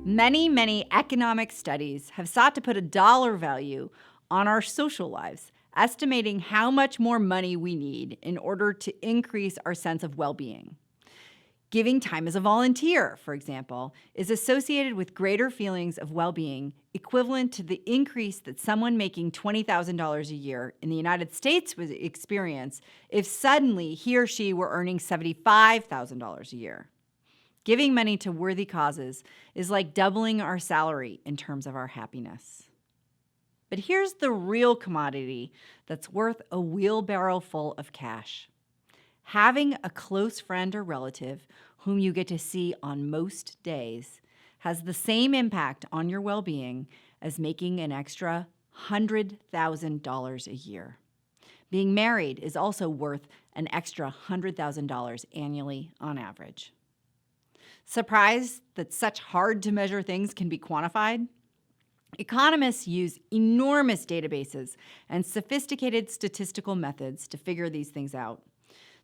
Many economic studies have sought to put a dollar value on our social lives, estimating how much more money we need in order to increase our sense of well-being. Giving time as a volunteer, for example, is associated with greater feelings of well-being equivalent to the increase that someone making $20,000 a year in the United States would experience if suddenly he or she were earning $75,000 a year. Giving money to worthy causes is like doubling our salary in terms of our happiness. But here's the real commodity that's worth a wheelbarrow full of cash. Having a close friend or relative whom you get to see on most days has the same impact on your well-being as making an extra $100,000 a year. Being married is also worth an extra $100,000 annually on average. Surprised that such hard-to-measure things can be quantified? Economists use enormous databases and sophisticated statistical methods to figure these things out.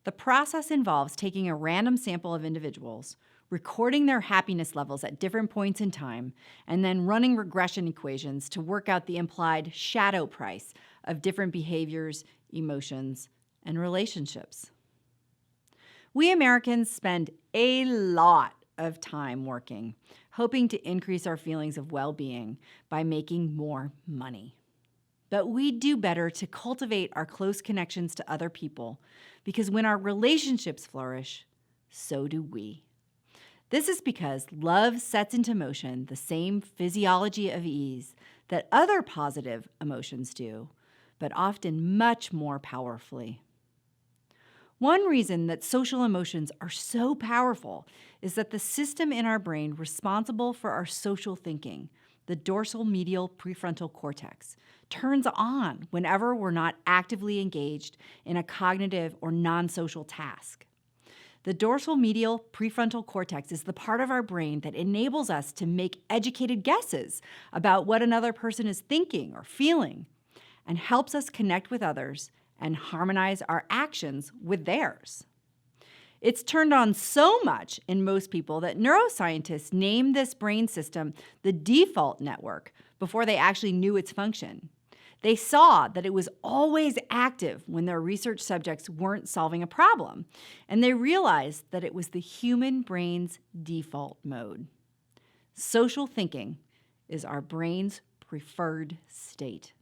The process involves taking a random sample of individuals, recording their happiness levels at different points in time, and then running regression equations to work out the implied shadow price of different behaviors, emotions, and relationships. We Americans spend a lot of time working, hoping to increase our feelings of well-being by making more money. But we do better to cultivate our close connections to other people, because when our relationships flourish, so do we. This is because love sets into motion the same physiology of ease that other positive emotions do, but often much more powerfully. One reason that social emotions are so powerful is that the system in our brain responsible for our social thinking, the dorsal medial prefrontal cortex, turns on whenever we're not actively engaged in a cognitive or non-social task. The dorsal medial prefrontal cortex is the part of our brain that enables us to make educated guesses about what another person is thinking or feeling, and helps us connect with others and harmonize our actions with theirs. It's turned on so much in most people that neuroscientists named this brain system the default network before they actually knew its function. They saw that it was always active when their research subjects weren't solving a problem, and they realized that it was the human brain's default mode. Social thinking is our brain's preferred state.